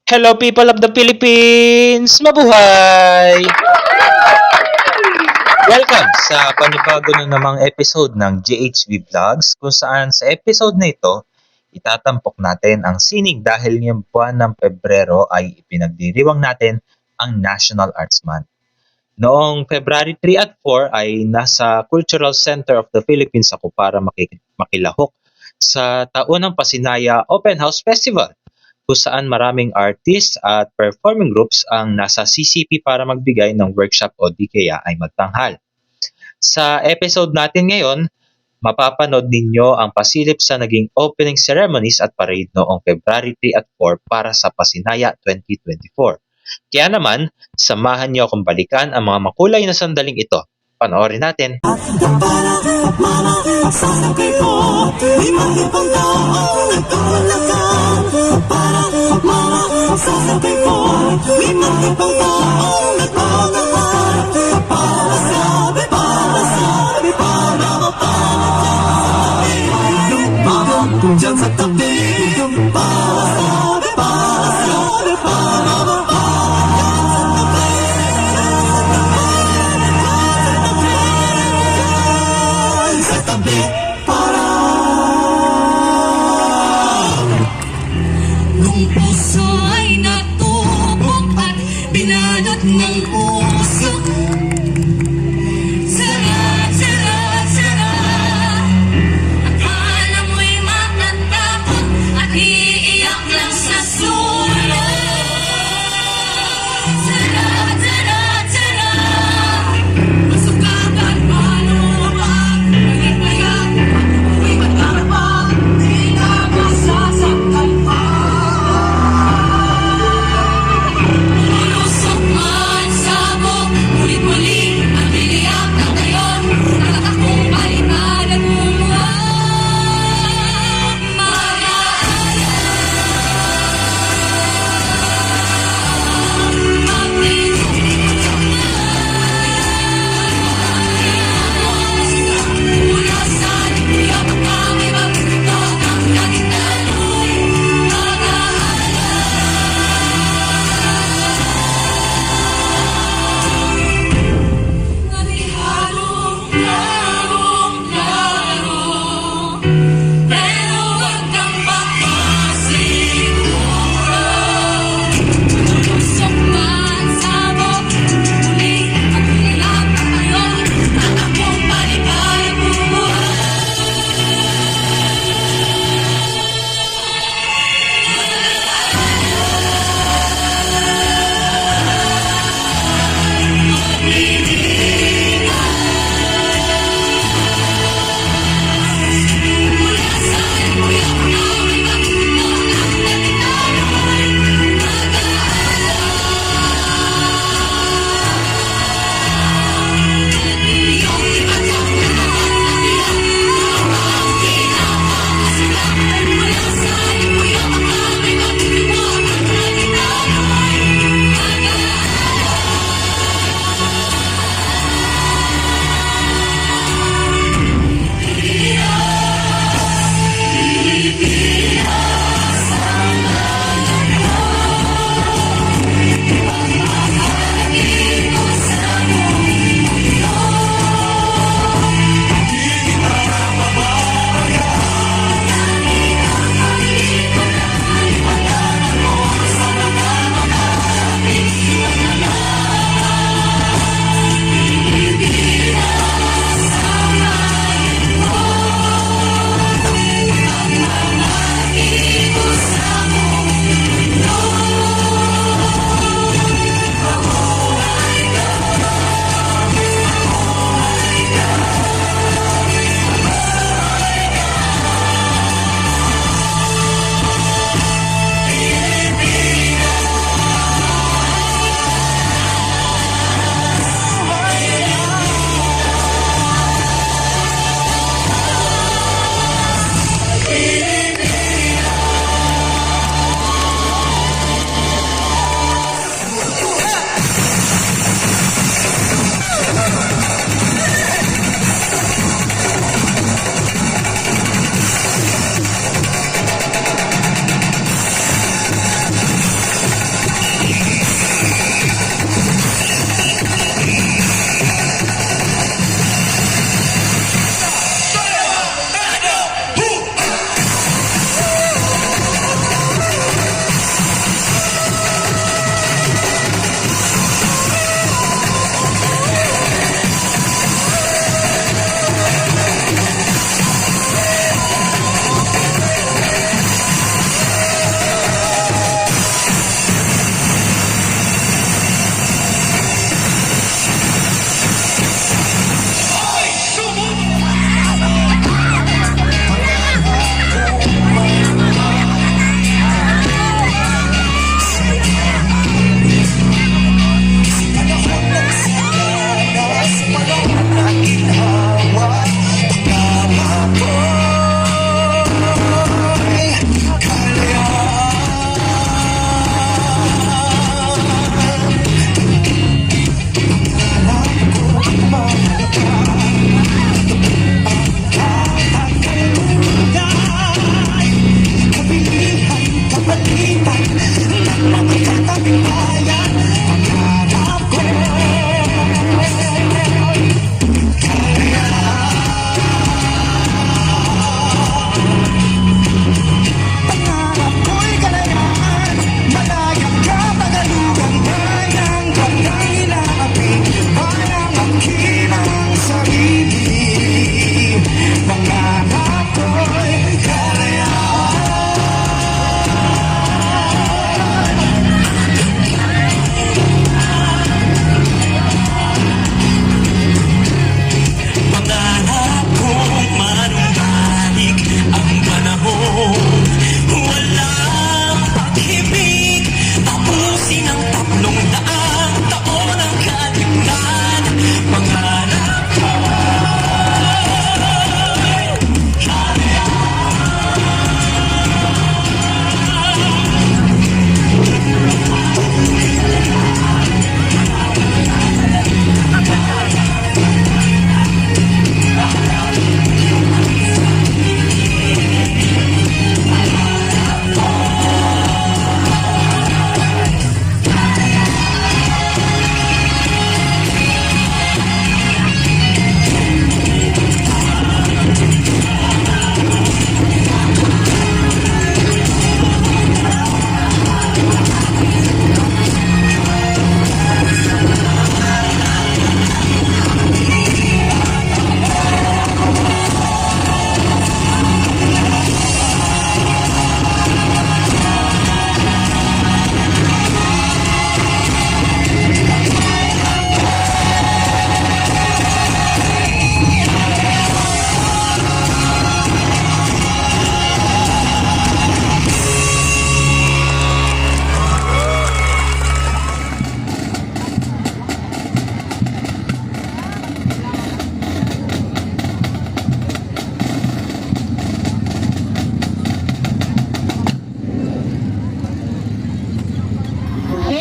Hello people of the Philippines! Mabuhay! Welcome sa panibago na namang episode ng GHV Vlogs kung saan sa episode na ito, itatampok natin ang sining dahil ngayong buwan ng Pebrero ay ipinagdiriwang natin ang National Arts Month. Noong February 3 at 4 ay nasa Cultural Center of the Philippines ako para makilahok sa Taunang Pasinaya Open House Festival kung saan maraming artists at performing groups ang nasa CCP para magbigay ng workshop o di kaya ay magtanghal. Sa episode natin ngayon, mapapanood ninyo ang pasilip sa naging opening ceremonies at parade noong February 3 at 4 para sa Pasinaya 2024. Kaya naman, samahan niyo akong balikan ang mga makulay na sandaling ito. Panoorin natin. Nung puso ay natupok at binalot ng usok. Sarap, sarap, sarap. Akala mo'y matatakot at iiyak lang sa sulok. Sarap, sarap, sarap. Masugatan, maluwag, maligayag, ako'y matapang, di na masasaktan pa. Lusok man sa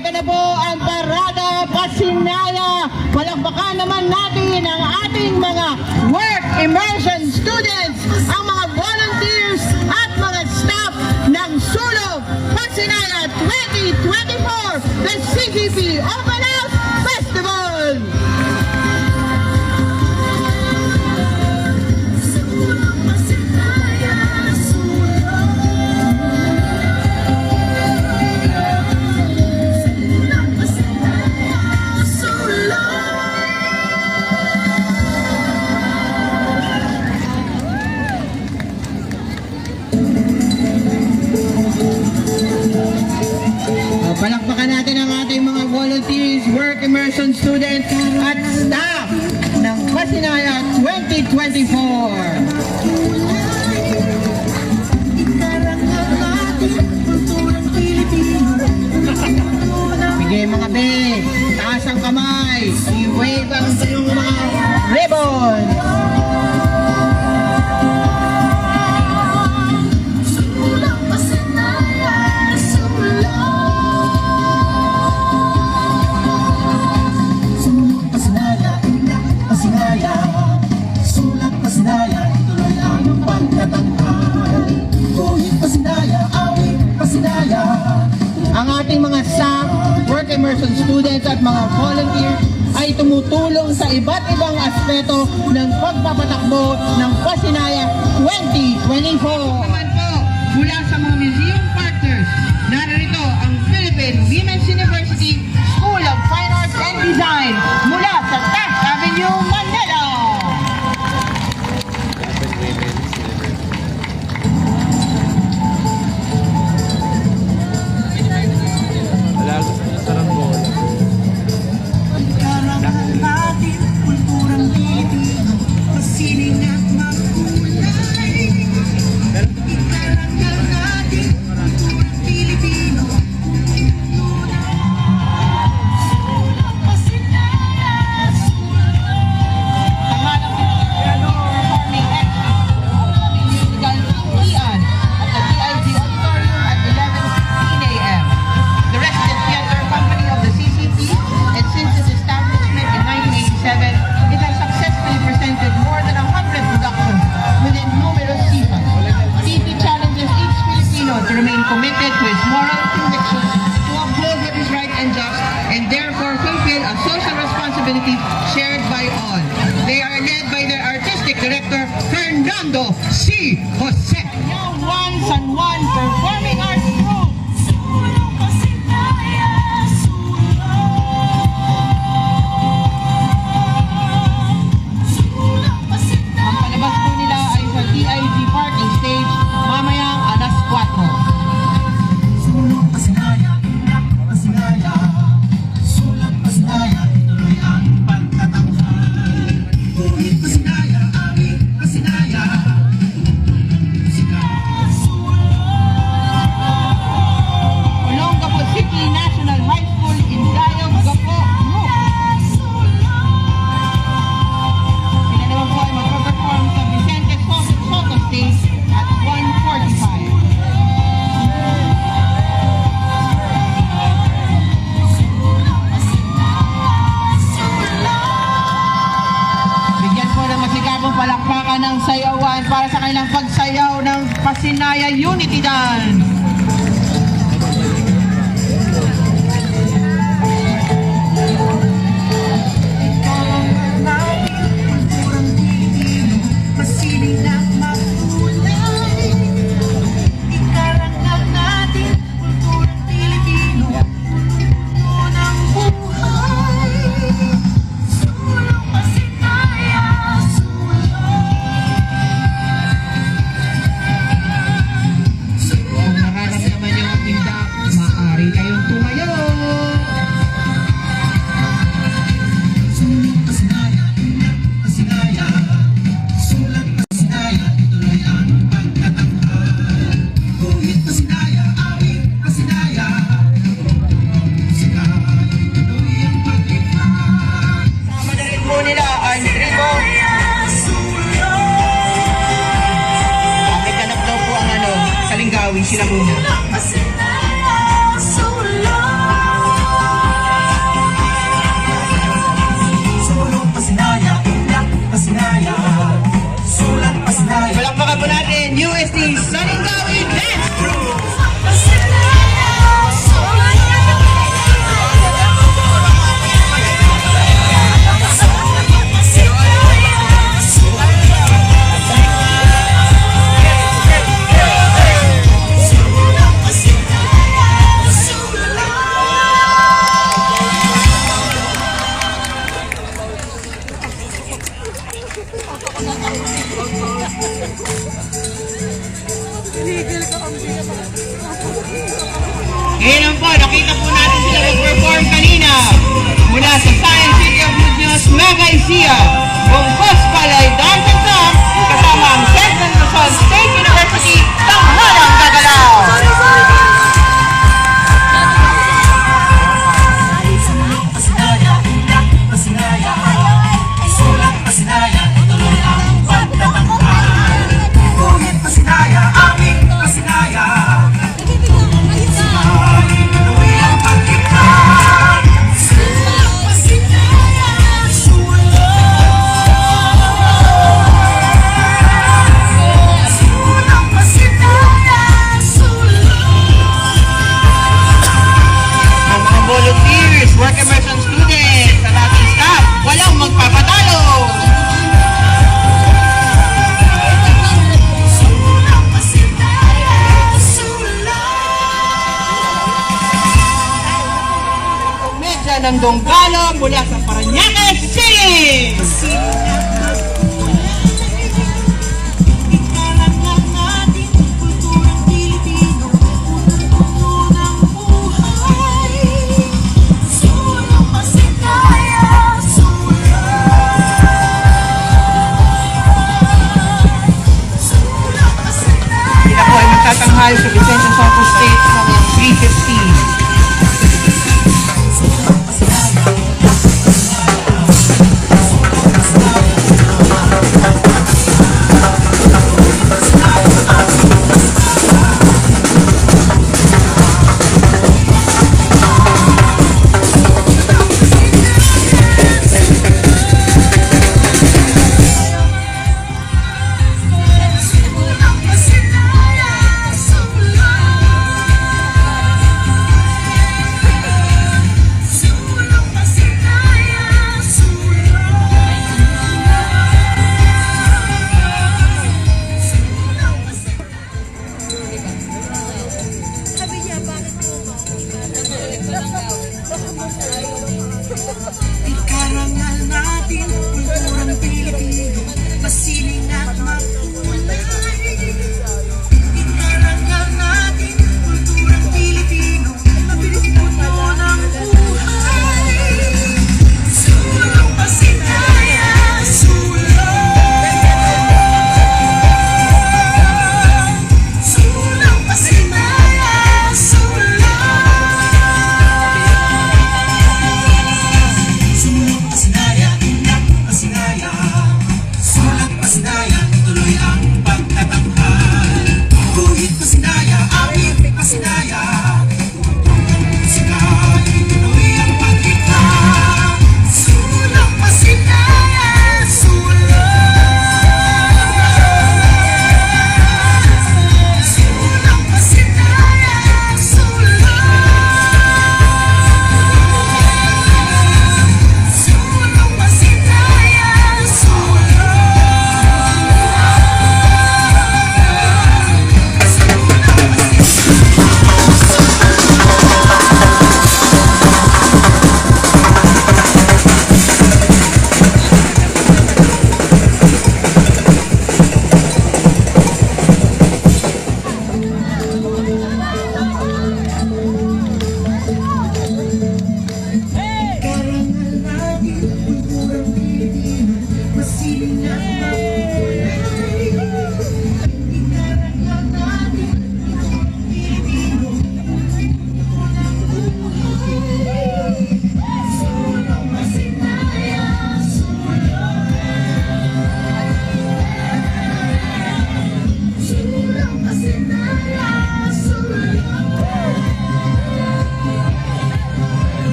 Ito na po ang Parada Pasinaya. Palakpakan naman natin ang ating mga work immersion students, ang mga volunteers at mga staff ng Sulog Pasinaya 2024, the CGP Open House Festival. Palakpakan natin ang ating mga volunteers, work immersion students at staff ng Pasinaya 2024. Sige mga be, taas ang kamay, i-wave ang iyong mga ribbon. Ang ating mga staff, work immersion students at mga volunteers ay tumutulong sa iba't ibang aspeto ng pagpapatakbo ng Pasinaya 2024. Naman po, mula sa mga museum partners, narito ang Philippine Women's University School of Fine Arts and Design mula sa Taft Avenue, Manila. To remain committed to his moral convictions, to uphold what is right and just, and therefore fulfill a social responsibility shared by all. They are led by their artistic director, Fernando C. Jose. Now, one San Juan Performing Arts Group. Ang palabas po nila ay sa TIG Parking Stage mamayang alas 4. Olongapo City National High School in Dayog, Gapo, Group. Sila naman po ay magpa-perform sa Vicente Soto Stage at 1:45. Bigyan po ng masigabong palakpakan ng sayawan para sa kanilang pagsayaw ng Pasinaya Unity Dance. Sila muna. nakita po natin sila mag-perform kanina mula sa Science City of Muñoz, Mega Ecija, Bongkos Palay Dance and Song, kasama ang Central Luzon State University, Tanghalang Gagalaw. Volunteers, work immersion students, at ating staff, walang magpapatalo! Medya ng Donggalo mula sa Parañaque City! Sila po ay magtatanghal sa Vicente Soto State sa 3:15.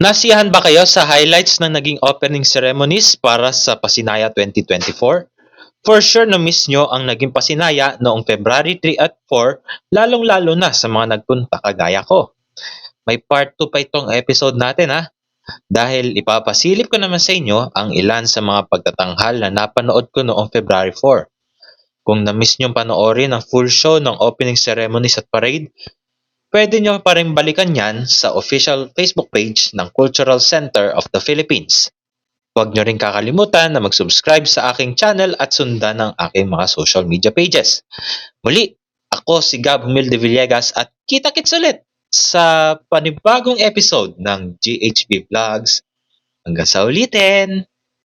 Nasiyahan ba kayo sa highlights ng naging opening ceremonies para sa Pasinaya 2024? For sure na-miss nyo ang naging Pasinaya noong February 3 at 4, lalong-lalo na sa mga nagpunta kagaya ko. May part 2 pa itong episode natin dahil ipapasilip ko naman sa inyo ang ilan sa mga pagtatanghal na napanood ko noong February 4. Kung na-miss nyo panoorin ang full show ng opening ceremonies at parade, pwede nyo pa rin balikan yan sa official Facebook page ng Cultural Center of the Philippines. Huwag nyo rin kakalimutan na mag-subscribe sa aking channel at sundan ang aking mga social media pages. Muli, ako si Gab Humilde Villegas at kita-kits ulit sa panibagong episode ng GHB Vlogs. Hanggang sa ulitin!